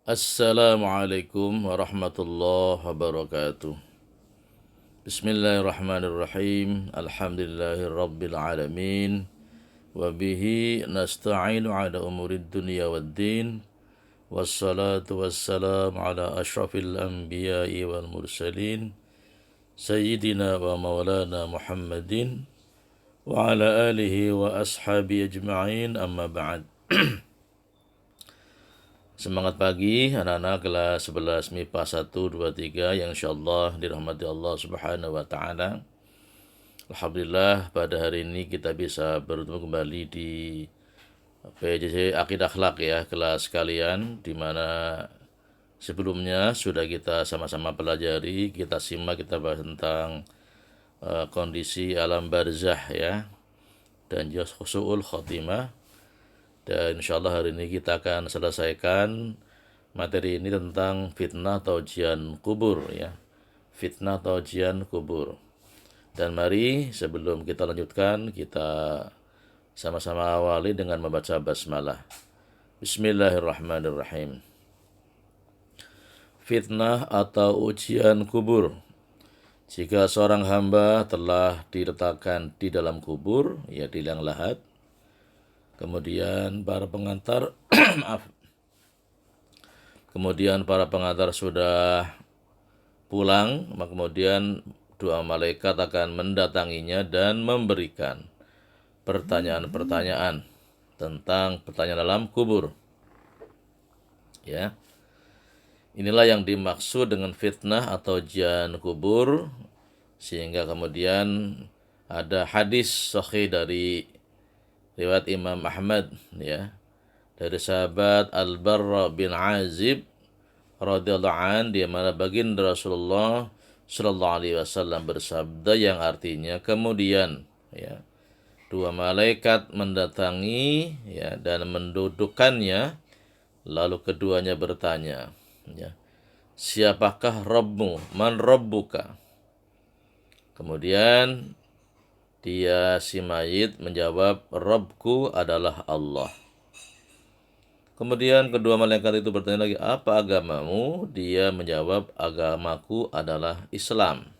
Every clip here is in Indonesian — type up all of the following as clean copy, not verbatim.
Assalamualaikum warahmatullahi wabarakatuh. Bismillahirrahmanirrahim. Alhamdulillahirabbil alamin. Wa bihi nasta'inu ala umurid dunya waddin. Wassalatu wassalamu ala asyrafil anbiya'i wal mursalin. Sayyidina wa maulana Muhammadin wa ala alihi wa ashabi ajma'in, amma ba'd. Semangat pagi anak-anak kelas 11 MIPA 1, 2, 3 yang insyaallah dirahmati Allah Subhanahu wa taala. Alhamdulillah pada hari ini kita bisa bertemu kembali di PJJ Akidah Akhlak ya, kelas kalian, di mana sebelumnya sudah kita sama-sama pelajari, kita simak, kita bahas tentang kondisi alam barzah ya, dan juga husnul khotimah. Dan insyaallah hari ini kita akan selesaikan materi ini tentang fitnah atau ujian kubur ya. Fitnah atau ujian kubur. Dan mari sebelum kita lanjutkan, kita sama-sama awali dengan membaca basmalah. Bismillahirrahmanirrahim. Fitnah atau ujian kubur. Jika seorang hamba telah diletakkan di dalam kubur, ya di liang lahat, kemudian para pengantar kemudian para pengantar sudah pulang, maka kemudian dua malaikat akan mendatanginya dan memberikan pertanyaan-pertanyaan tentang pertanyaan dalam kubur. Ya. Inilah yang dimaksud dengan fitnah atau ujian kubur, sehingga kemudian ada hadis sahih dari riwayat Imam Ahmad ya, dari sahabat Al-Barra bin Azib radhiyallahu an, di mana baginda Rasulullah sallallahu alaihi wasallam bersabda yang artinya kemudian ya dua malaikat mendatangi ya dan mendudukkannya, lalu keduanya bertanya ya, siapakah Rabbmu, man Rabbuka? Kemudian dia si mayit menjawab, Rabbku adalah Allah. Kemudian kedua malaikat itu bertanya lagi, apa agamamu? Dia menjawab, agamaku adalah Islam.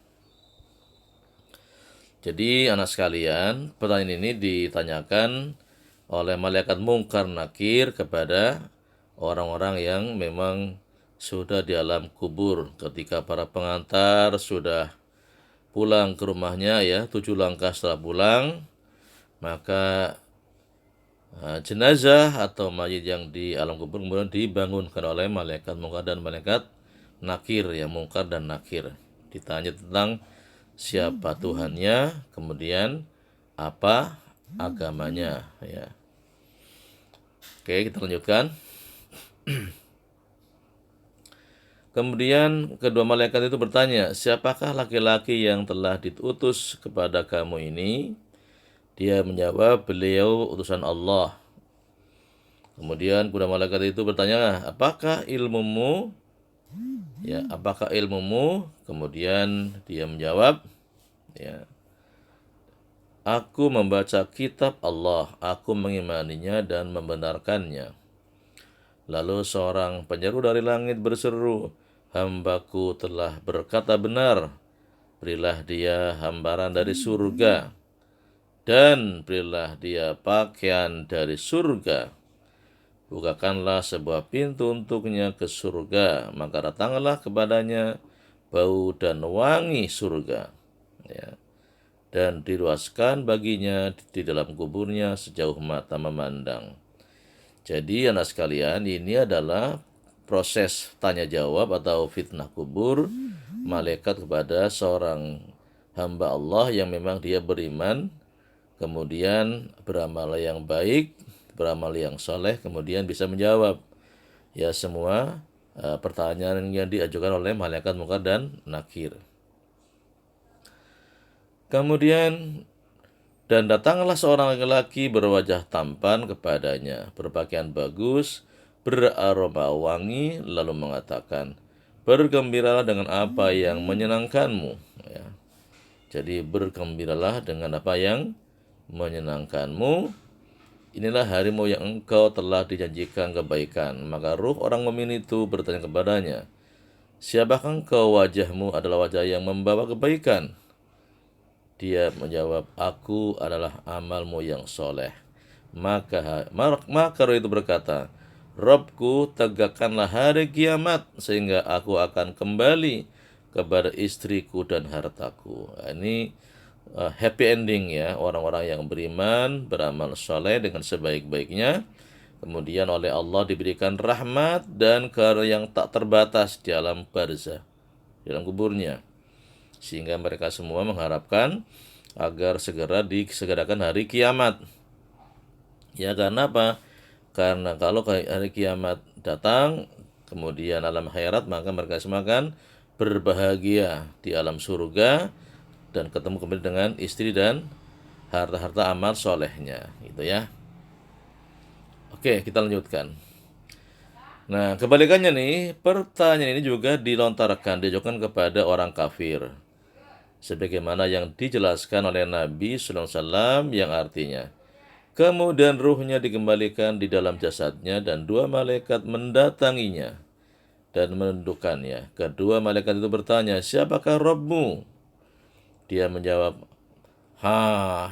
Jadi anak sekalian, pertanyaan ini ditanyakan oleh malaikat Munkar Nakir kepada orang-orang yang memang sudah di alam kubur. Ketika para pengantar sudah pulang ke rumahnya ya, 7 langkah setelah pulang, maka jenazah atau mayit yang di alam kubur kemudian dibangunkan oleh malaikat Munkar dan malaikat Nakir ya, Munkar dan Nakir. Ditanya tentang siapa Tuhannya, kemudian apa agamanya ya. Oke, kita lanjutkan. Kemudian kedua malaikat itu bertanya, siapakah laki-laki yang telah diutus kepada kamu ini? Dia menjawab, beliau utusan Allah. Kemudian kedua malaikat itu bertanya, apakah ilmumu? Ya, apakah ilmumu? Kemudian dia menjawab, ya, aku membaca kitab Allah, aku mengimaninya dan membenarkannya. Lalu seorang penyeru dari langit berseru, hambaku telah berkata benar, berilah dia hamparan dari surga, dan berilah dia pakaian dari surga. Bukakanlah sebuah pintu untuknya ke surga, maka datanglah kepadanya bau dan wangi surga. Ya. Dan diluaskan baginya di dalam kuburnya sejauh mata memandang. Jadi anak sekalian, ini adalah proses tanya jawab atau fitnah kubur malaikat kepada seorang hamba Allah yang memang dia beriman, kemudian beramal yang baik, beramal yang soleh, kemudian bisa menjawab ya semua pertanyaan yang diajukan oleh malaikat Munkar dan Nakir. Kemudian, dan datanglah seorang laki-laki berwajah tampan kepadanya, berpakaian bagus, beraroma wangi, lalu mengatakan, bergembiralah dengan apa yang menyenangkanmu. Ya. Jadi bergembiralah dengan apa yang menyenangkanmu. inilah harimu yang engkau telah dijanjikan kebaikan. Maka ruh orang mukmin itu bertanya kepadanya, siapakah engkau? Wajahmu adalah wajah yang membawa kebaikan. Dia menjawab, aku adalah amalmu yang soleh. Maka roh itu berkata, Robku, tegakkanlah hari kiamat sehingga aku akan kembali kepada istriku dan hartaku. Nah, ini happy ending ya, orang-orang yang beriman, beramal soleh dengan sebaik-baiknya. Kemudian oleh Allah diberikan rahmat dan karunia yang tak terbatas di alam barzah, di dalam kuburnya. Sehingga mereka semua mengharapkan agar segera disegerakan hari kiamat. Ya, karena apa? Karena kalau hari kiamat datang, kemudian alam akhirat, maka mereka semua akan berbahagia di alam surga dan ketemu kembali dengan istri dan harta-harta amal solehnya, gitu ya. Oke, kita lanjutkan. Nah, kebalikannya nih, pertanyaan ini juga dilontarkan, diajukan kepada orang kafir, sebagaimana yang dijelaskan oleh Nabi Sallallahu Alaihi Wasallam, yang artinya, kemudian ruhnya dikembalikan di dalam jasadnya dan dua malaikat mendatanginya dan menundukkannya. Kedua malaikat itu bertanya, siapakah Rabbmu? Dia menjawab, ha,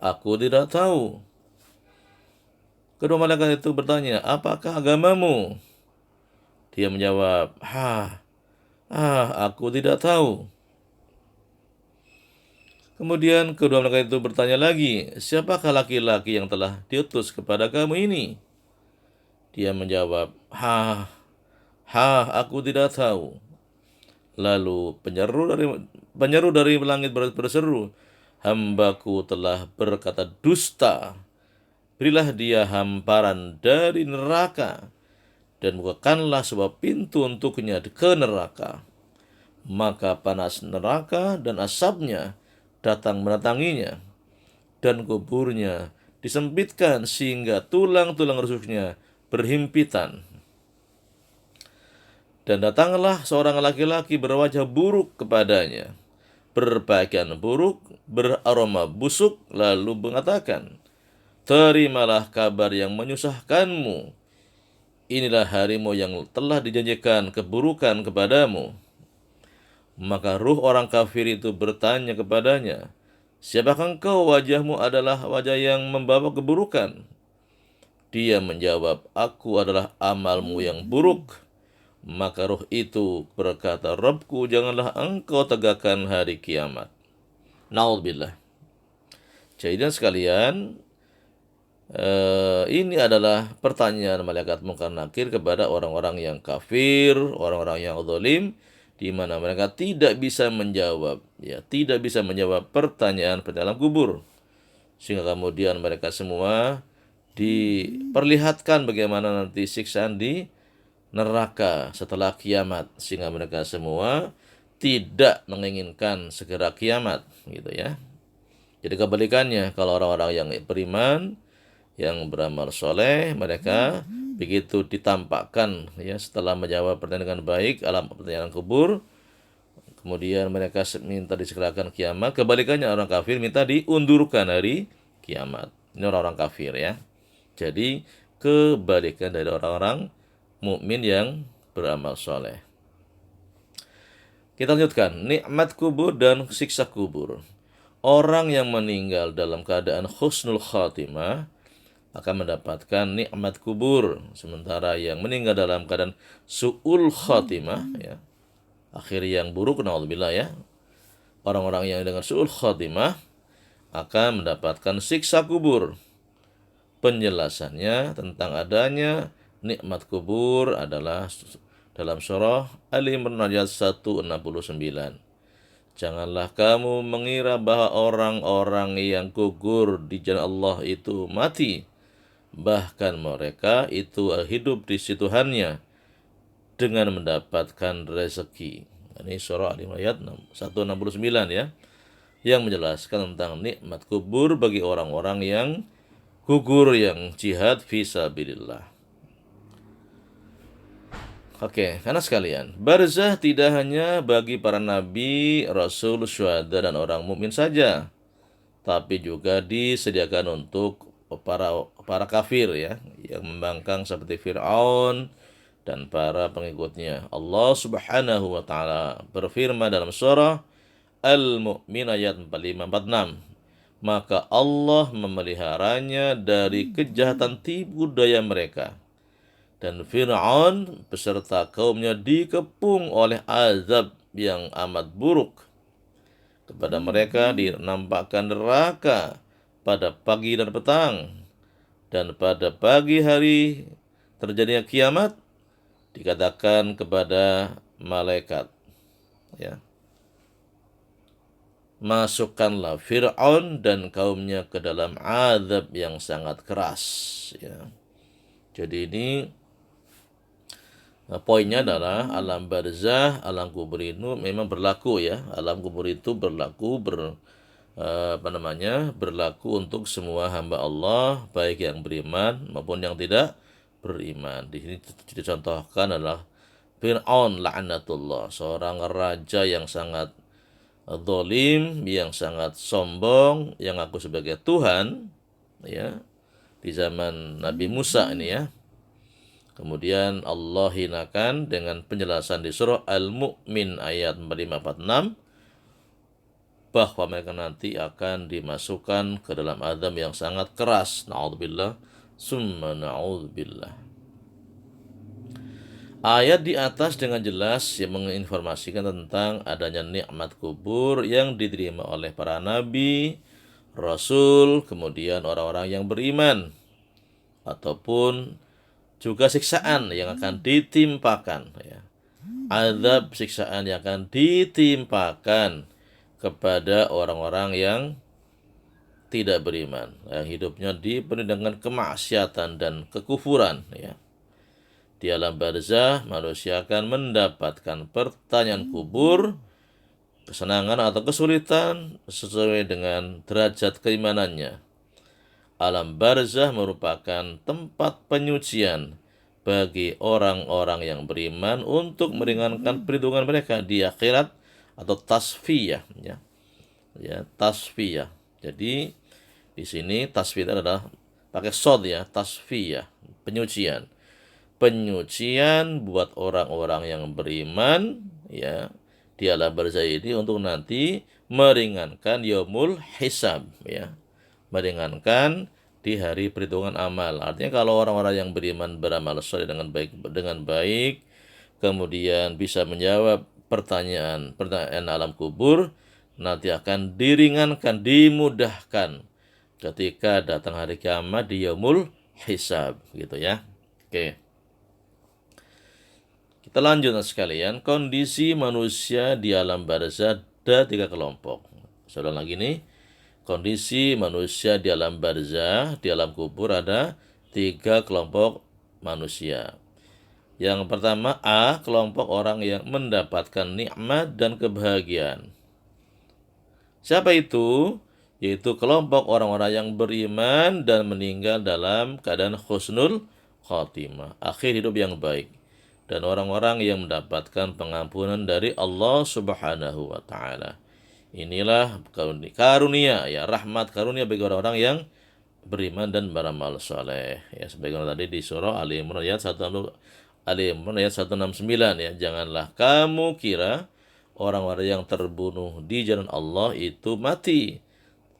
aku tidak tahu. Kedua malaikat itu bertanya, apakah agamamu? Dia menjawab, aku tidak tahu. Kemudian kedua malaikat itu bertanya lagi, siapakah laki-laki yang telah diutus kepada kamu ini? Dia menjawab, aku tidak tahu. Lalu penyeru dari langit berseru, hambaku telah berkata dusta. Berilah dia hamparan dari neraka dan bukakanlah sebuah pintu untuknya ke neraka. Maka panas neraka dan asapnya datang mendatanginya, dan kuburnya disempitkan sehingga tulang-tulang rusuknya berhimpitan. Dan datanglah seorang laki-laki berwajah buruk kepadanya, berpakaian buruk, beraroma busuk, lalu mengatakan, terimalah kabar yang menyusahkanmu. Inilah harimu yang telah dijanjikan keburukan kepadamu. Maka ruh orang kafir itu bertanya kepadanya, siapakah engkau? Wajahmu adalah wajah yang membawa keburukan. Dia menjawab, aku adalah amalmu yang buruk. Maka ruh itu berkata, Rabbku, janganlah engkau tegakkan hari kiamat. Naudzubillah. Jadi sekalian, ini adalah pertanyaan malaikat Munkar Nakir kepada orang-orang yang kafir, orang-orang yang zalim, di mana mereka tidak bisa menjawab, tidak bisa menjawab pertanyaan dalam kubur. Sehingga kemudian mereka semua diperlihatkan bagaimana nanti siksaan di neraka setelah kiamat, sehingga mereka semua tidak menginginkan segera kiamat, gitu ya. Jadi kebalikannya, kalau orang-orang yang beriman, yang beramal soleh, mereka begitu ditampakkan setelah menjawab pertanyaan dengan baik alam pertanyaan kubur, kemudian mereka minta disegerakan kiamat. Kebalikannya, orang kafir minta diundurkan hari kiamat. Ini orang-orang kafir ya. Jadi kebalikan dari orang-orang mukmin yang beramal soleh. Kita lanjutkan, nikmat kubur dan siksa kubur. Orang yang meninggal dalam keadaan husnul khatimah akan mendapatkan nikmat kubur, sementara yang meninggal dalam keadaan su'ul khatimah, akhir yang buruk, naudzubillah ya, orang-orang yang dengan su'ul khatimah akan mendapatkan siksa kubur. Penjelasannya tentang adanya nikmat kubur adalah dalam surah Al-Imran ayat 169. Janganlah kamu mengira bahwa orang-orang yang gugur di jalan Allah itu mati, bahkan mereka itu hidup di sisi Tuhannya dengan mendapatkan rezeki. Ini surah Al-Imran ayat 169 ya, yang menjelaskan tentang nikmat kubur bagi orang-orang yang gugur, yang jihad fisabilillah. Oke, karena sekalian, barzah tidak hanya bagi para nabi, rasul, syuhada, dan orang mukmin saja, tapi juga disediakan untuk para kafir ya, yang membangkang seperti Fir'aun dan para pengikutnya. Allah Subhanahu wa taala berfirman dalam surah Al-Mu'min ayat 45-46. Maka Allah memeliharanya dari kejahatan tipu daya mereka. Dan Fir'aun beserta kaumnya dikepung oleh azab yang amat buruk. Kepada mereka dinampakkan neraka pada pagi dan petang. Dan pada pagi hari terjadinya kiamat, dikatakan kepada malaikat, ya, masukkanlah Fir'aun dan kaumnya ke dalam azab yang sangat keras. Ya. Jadi ini poinnya adalah alam barzah, alam kubur itu memang berlaku ya. Alam kubur itu berlaku berlaku untuk semua hamba Allah, baik yang beriman maupun yang tidak beriman. Di sini dicontohkan adalah Fir'aun la'natullah, seorang raja yang sangat zalim, yang sangat sombong, yang ngaku sebagai Tuhan, ya, di zaman Nabi Musa ini ya. Kemudian Allah hinakan dengan penjelasan di surah Al-Mu'min ayat 45-46 bahwa mereka nanti akan dimasukkan ke dalam azab yang sangat keras. Na'udzubillah, summa na'udzubillah. Ayat di atas dengan jelas yang menginformasikan tentang adanya nikmat kubur yang diterima oleh para nabi, rasul, kemudian orang-orang yang beriman, ataupun juga siksaan yang akan ditimpakan, ya. Azab siksaan yang akan ditimpakan kepada orang-orang yang tidak beriman, yang hidupnya dipenuhi dengan kemaksiatan dan kekufuran, ya. Di alam barzah manusia akan mendapatkan pertanyaan kubur, kesenangan atau kesulitan sesuai dengan derajat keimanannya. Alam barzah merupakan tempat penyucian bagi orang-orang yang beriman untuk meringankan perhitungan mereka di akhirat, atau tasfiyah, ya. Ya, tasfiyah. Jadi di sini tasfiyah adalah pakai shad ya, tasfiyah, penyucian. Penyucian buat orang-orang yang beriman, ya, di alam barzah ini untuk nanti meringankan yaumul hisab, ya. Meringankan di hari perhitungan amal. Artinya kalau orang-orang yang beriman beramal saleh dengan baik, kemudian bisa menjawab pertanyaan alam kubur, nanti akan diringankan, dimudahkan ketika datang hari kiamat di yaumul hisab, gitu ya. Oke. Kita lanjut sekalian, kondisi manusia di alam barzah ada 3 kelompok. Saya ulang lagi nih. Kondisi manusia di alam barzah, di alam kubur ada 3 kelompok manusia. Yang pertama A, kelompok orang yang mendapatkan nikmat dan kebahagiaan. Siapa itu? Yaitu kelompok orang-orang yang beriman dan meninggal dalam keadaan husnul khatimah, akhir hidup yang baik. Dan orang-orang yang mendapatkan pengampunan dari Allah Subhanahu wa taala. Inilah karunia, ya, rahmat karunia bagi orang-orang yang beriman dan beramal saleh. Ya, sebagaimana tadi di surah Ali Imran ayat 169, ya. Janganlah kamu kira orang-orang yang terbunuh di jalan Allah itu mati,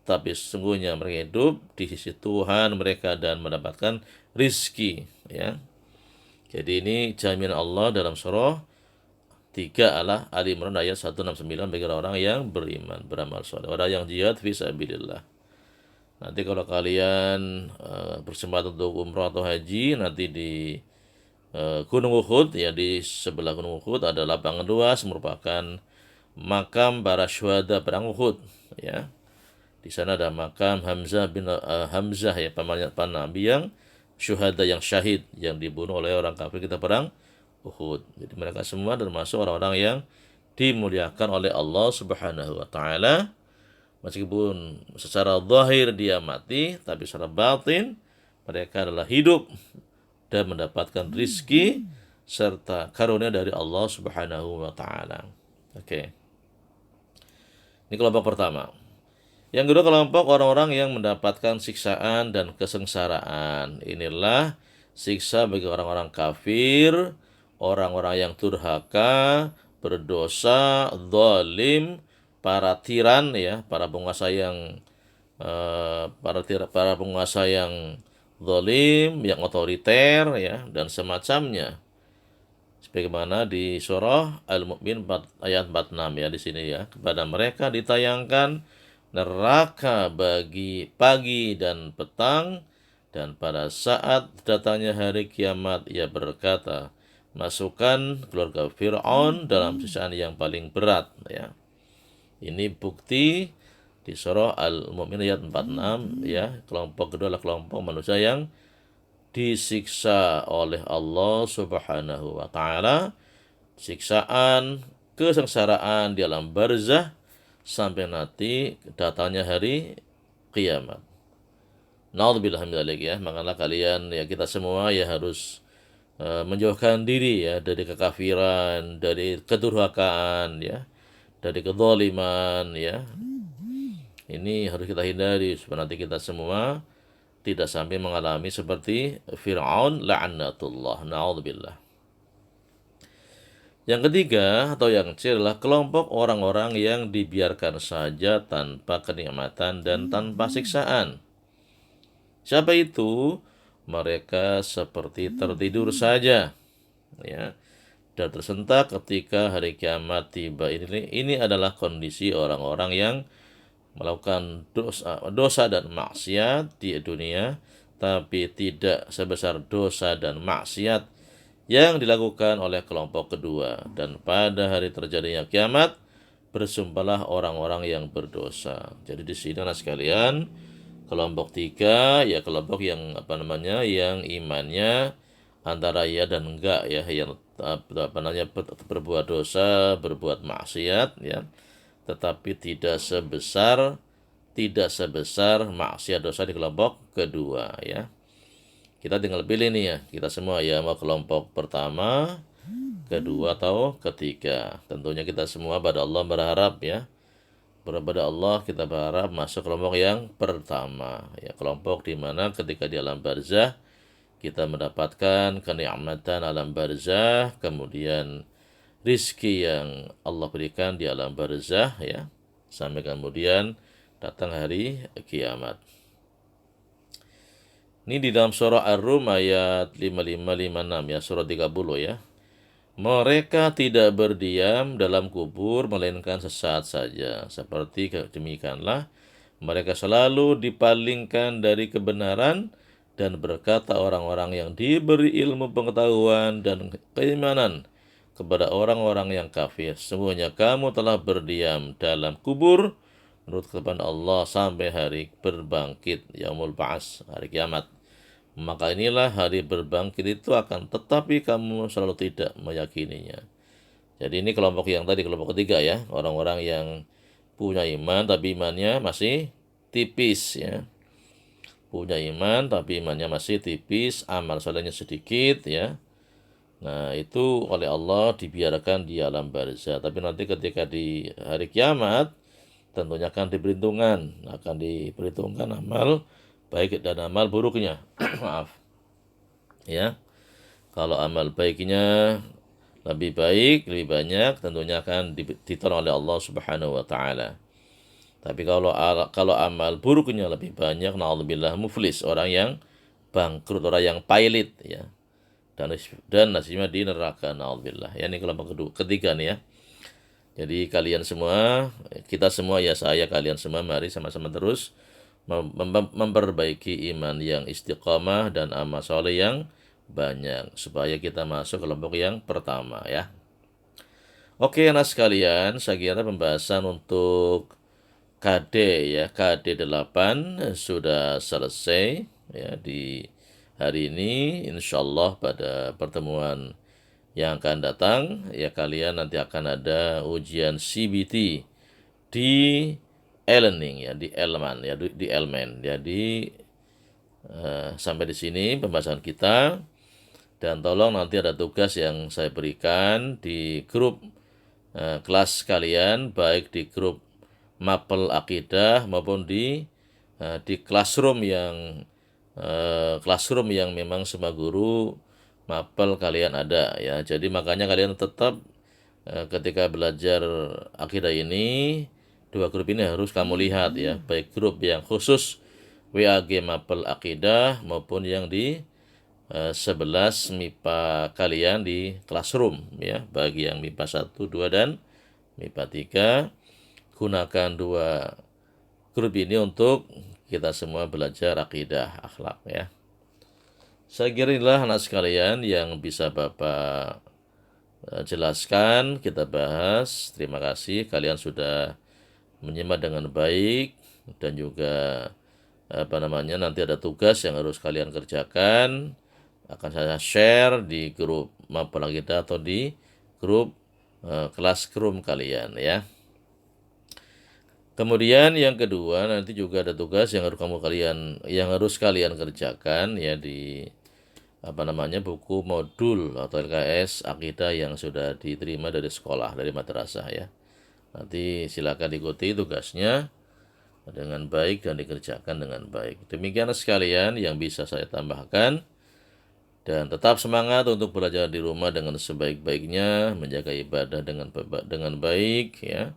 tapi sesungguhnya mereka hidup di sisi Tuhan mereka dan mendapatkan rizki, ya. Jadi ini jaminan Allah dalam surah 3 adalah Ali Imran ayat 169 bagi orang yang beriman, beramal saleh, orang yang jihad fi sabilillah. Nanti kalau kalian bersempat untuk umrah atau haji, nanti di Gunung Uhud, ya, di sebelah Gunung Uhud ada lapangan luas merupakan makam para syuhada perang Uhud, ya. Di sana ada makam Hamzah, ya, pamannya Nabi yang syuhada, yang syahid, yang dibunuh oleh orang kafir kita perang Uhud. Jadi mereka semua termasuk orang-orang yang dimuliakan oleh Allah Subhanahu wa taala. Meskipun secara zahir dia mati, tapi secara batin mereka adalah hidup dan mendapatkan rizki serta karunia dari Allah Subhanahu wa taala. Oke. Ini kelompok pertama. Yang kedua kelompok orang-orang yang mendapatkan siksaan dan kesengsaraan. Inilah siksa bagi orang-orang kafir, orang-orang yang durhaka, berdosa, zalim, para tiran ya, para penguasa yang para penguasa yang zalim, yang otoriter ya dan semacamnya. Sebagaimana di surah Al-Mu'min ayat 46 ya di sini ya, kepada mereka ditayangkan neraka bagi pagi dan petang, dan pada saat datangnya hari kiamat ia berkata, masukkan keluarga Fir'aun dalam siksaan yang paling berat ya. Ini bukti di surah Al-Mu'min ayat 46 ya, kelompok kedua adalah kelompok manusia yang disiksa oleh Allah Subhanahu wa taala, siksaan, kesengsaraan di alam barzah sampai nanti datangnya hari kiamat. Naudzubillah min dzalik ya. Makanya kalian ya, kita semua ya harus menjauhkan diri ya dari kekafiran, dari kedurhakaan ya, dari kezaliman ya. Ini harus kita hindari supaya nanti kita semua tidak sampai mengalami seperti Fir'aun la'natullah. Na'udzubillah. Yang ketiga atau yang kecil adalah kelompok orang-orang yang dibiarkan saja tanpa kenikmatan dan tanpa siksaan. Siapa itu? Mereka seperti tertidur saja ya, dan tersentak ketika hari kiamat tiba. Ini adalah kondisi orang-orang yang melakukan dosa dan maksiat di dunia, tapi tidak sebesar dosa dan maksiat yang dilakukan oleh kelompok kedua. Dan pada hari terjadinya kiamat, bersumpahlah orang-orang yang berdosa. Jadi di sini anak sekalian, kelompok tiga ya kelompok yang yang imannya antara ya dan enggak ya, yang berbuat dosa, berbuat maksiat ya, tetapi tidak sebesar maksiat dosa di kelompok kedua ya. Kita tinggal pilih nih ya, kita semua ya, mau kelompok pertama, kedua atau ketiga. Tentunya kita semua pada Allah berharap ya, kepada Allah kita berharap masuk kelompok yang pertama ya, kelompok di mana ketika di alam barzah kita mendapatkan kenikmatan alam barzah, kemudian rizki yang Allah berikan di alam barzah ya, sampai kemudian datang hari kiamat. Ini di dalam surah Ar-Rum ayat 55-56 ya, surah 30 ya. Mereka tidak berdiam dalam kubur melainkan sesaat saja. Seperti demikianlah mereka selalu dipalingkan dari kebenaran, dan berkata orang-orang yang diberi ilmu pengetahuan dan keimanan kepada orang-orang yang kafir, semuanya kamu telah berdiam dalam kubur menurut ketetapan Allah sampai hari berbangkit, yaumul ba'ats, hari kiamat. Maka inilah hari berbangkit itu akan, tetapi kamu selalu tidak meyakininya. Jadi ini kelompok yang tadi, kelompok ketiga ya, orang-orang yang punya iman tapi imannya masih tipis ya. Punya iman tapi imannya masih tipis, amal solehnya sedikit ya. Nah, itu oleh Allah dibiarkan di alam barzah. Tapi nanti ketika di hari kiamat tentunya akan diperhitungkan amal baik dan amal buruknya. Maaf. Ya. Kalau amal baiknya lebih baik, lebih banyak, tentunya akan ditolong oleh Allah Subhanahu wa taala. Tapi kalau amal buruknya lebih banyak, naudzubillah, muflis, orang yang bangkrut, orang yang pailit ya. Dan nasibnya di neraka, naudzubillah. Ya, ini kelompok ketiga nih ya. Jadi kalian semua, kita semua ya, saya, kalian semua, mari sama-sama terus memperbaiki iman yang istiqamah dan amal soleh yang banyak supaya kita masuk kelompok yang pertama ya. Oke, anak sekalian, saya kira pembahasan untuk KD ya, KD 8 sudah selesai ya di hari ini. Insyaallah pada pertemuan yang akan datang ya, kalian nanti akan ada ujian CBT di e-learning ya, di Elman ya, di Elmen. Jadi sampai di sini pembahasan kita, dan tolong nanti ada tugas yang saya berikan di grup kelas kalian, baik di grup mapel akidah maupun di classroom yang memang semua guru mapel kalian ada ya. Jadi makanya kalian tetap ketika belajar akidah ini, dua grup ini harus kamu lihat ya, baik grup yang khusus WAG mapel akidah maupun yang di 11 MIPA kalian di classroom ya. Bagi yang MIPA 1, 2 dan MIPA 3, gunakan dua grup ini untuk kita semua belajar akidah akhlak ya. Saya kira inilah anak sekalian yang bisa Bapak jelaskan, kita bahas. Terima kasih kalian sudah menyimak dengan baik, dan juga nanti ada tugas yang harus kalian kerjakan, akan saya share di grup mapel kita atau di grup classroom kalian ya. Kemudian yang kedua, nanti juga ada tugas yang harus kalian kerjakan ya di buku modul atau LKS akidah yang sudah diterima dari sekolah, dari madrasah ya. Nanti silakan ikuti tugasnya dengan baik dan dikerjakan dengan baik. Demikian sekalian yang bisa saya tambahkan. Dan tetap semangat untuk belajar di rumah dengan sebaik-baiknya, menjaga ibadah dengan baik ya.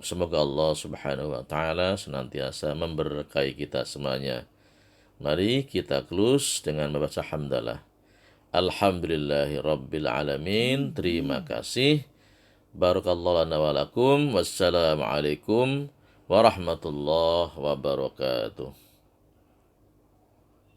Semoga Allah Subhanahu wa taala senantiasa memberkahi kita semuanya. Mari kita close dengan membaca hamdalah. Alhamdulillahi rabbil alamin. Terima kasih. Barakallahu lana wa lakum. Wassalamualaikum warahmatullahi wabarakatuh.